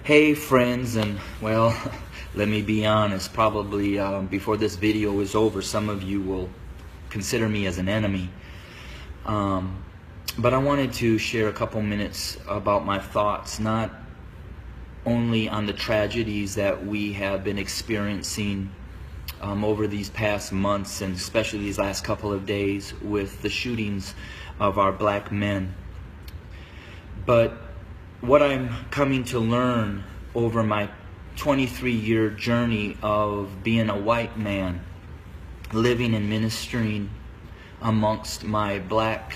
Hey friends, and well, let me be honest, probably before this video is over, some of you will consider me as an enemy. But I wanted to share a couple minutes about my thoughts, not only on the tragedies that we have been experiencing over these past months, and especially these last couple of days with the shootings of our black men, but what I'm coming to learn over my 23-year journey of being a white man, living and ministering amongst my black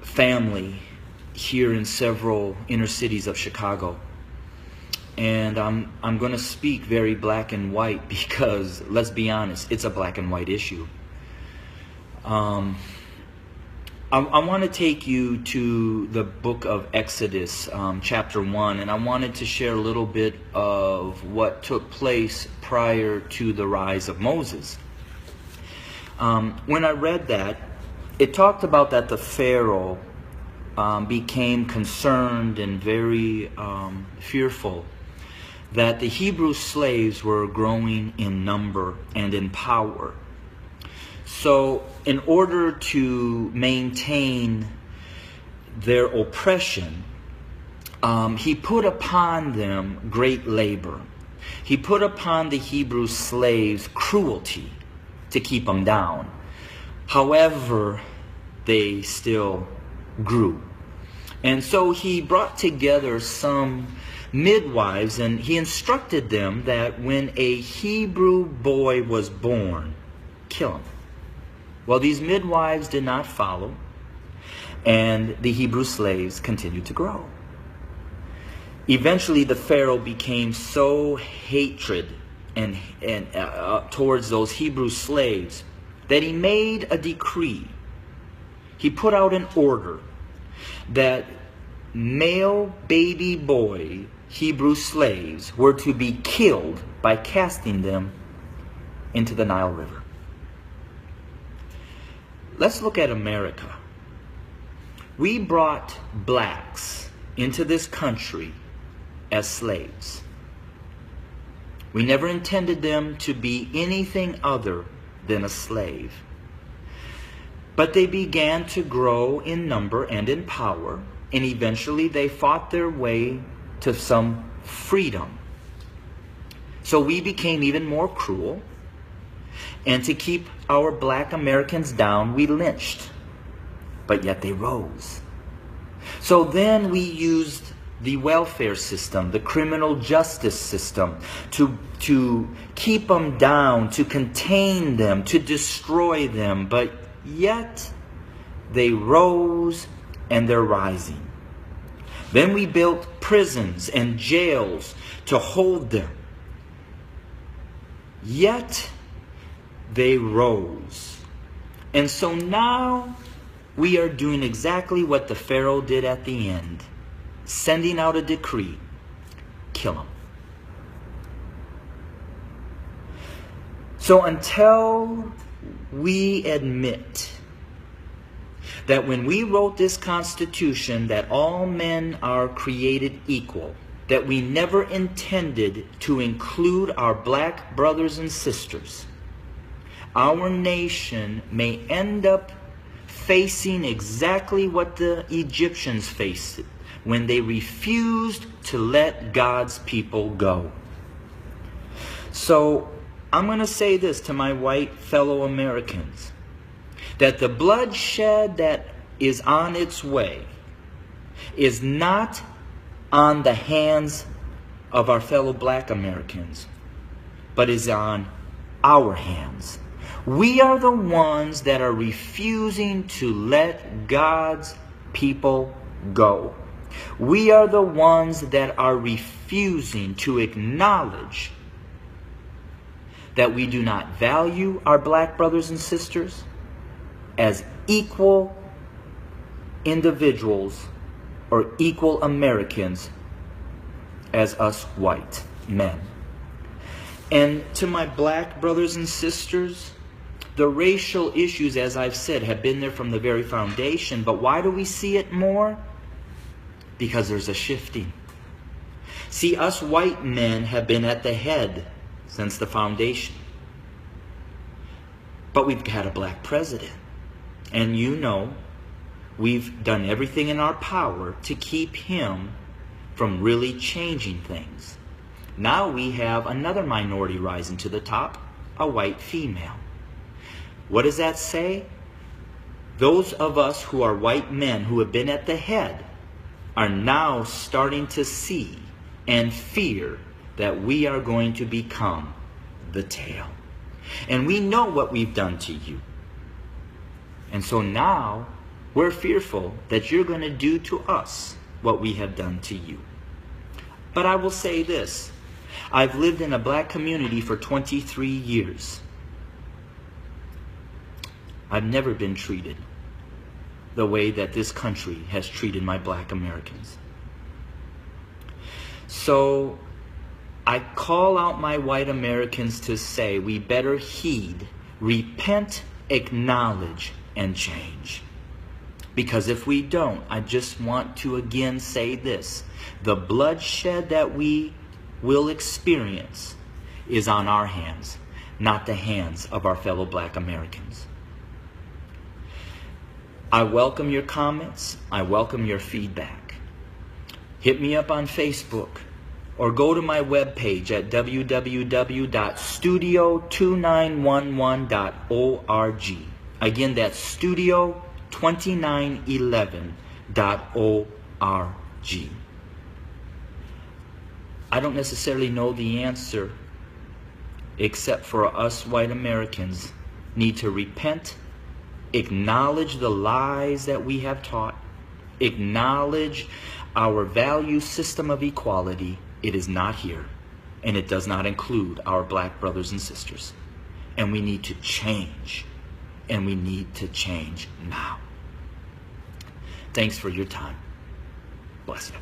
family here in several inner cities of Chicago. And I'm going to speak very black and white because, let's be honest, it's a black and white issue. I want to take you to the book of Exodus, chapter 1, and I wanted to share a little bit of what took place prior to the rise of Moses. When I read that, it talked about that the Pharaoh became concerned and very fearful that the Hebrew slaves were growing in number and in power. So in order to maintain their oppression, he put upon them great labor. He put upon the Hebrew slaves cruelty to keep them down. However, they still grew. And so he brought together some midwives, and he instructed them that when a Hebrew boy was born, kill him. Well, these midwives did not follow, and the Hebrew slaves continued to grow. Eventually, the Pharaoh became so hatred and towards those Hebrew slaves that he made a decree. He put out an order that male baby boy Hebrew slaves were to be killed by casting them into the Nile River. Let's look at America. We brought blacks into this country as slaves. We never intended them to be anything other than a slave. But they began to grow in number and in power, and eventually they fought their way to some freedom. So we became even more cruel. And to keep our black Americans down, we lynched. But yet they rose. So then we used the welfare system, the criminal justice system, to keep them down, to contain them, to destroy them. But yet they rose, and they're rising. Then we built prisons and jails to hold them. Yet they rose. And so now we are doing exactly what the Pharaoh did at the end, sending out a decree: kill them. So until we admit that when we wrote this Constitution that all men are created equal, that we never intended to include our black brothers and sisters, our nation may end up facing exactly what the Egyptians faced when they refused to let God's people go. So I'm going to say this to my white fellow Americans, that the bloodshed that is on its way is not on the hands of our fellow black Americans, but is on our hands. We are the ones that are refusing to let God's people go. We are the ones that are refusing to acknowledge that we do not value our black brothers and sisters as equal individuals or equal Americans as us white men. And to my black brothers and sisters, the racial issues, as I've said, have been there from the very foundation. But why do we see it more? Because there's a shifting. See, us white men have been at the head since the foundation. But we've had a black president. And you know, we've done everything in our power to keep him from really changing things. Now we have another minority rising to the top, a white female. What does that say? Those of us who are white men who have been at the head are now starting to see and fear that we are going to become the tail. And we know what we've done to you. And so now we're fearful that you're going to do to us what we have done to you. But I will say this. I've lived in a black community for 23 years. I've never been treated the way that this country has treated my black Americans. So I call out my white Americans to say we better heed, repent, acknowledge, and change. Because if we don't, I just want to again say this. The bloodshed that we will experience is on our hands, not the hands of our fellow black Americans. I welcome your comments. I welcome your feedback. Hit me up on Facebook or go to my webpage at www.studio2911.org. Again, that's studio2911.org. I don't necessarily know the answer, except for us white Americans need to repent, acknowledge the lies that we have taught, acknowledge our value system of equality. It is not here, and it does not include our black brothers and sisters. And we need to change, and we need to change now. Thanks for your time. Bless you.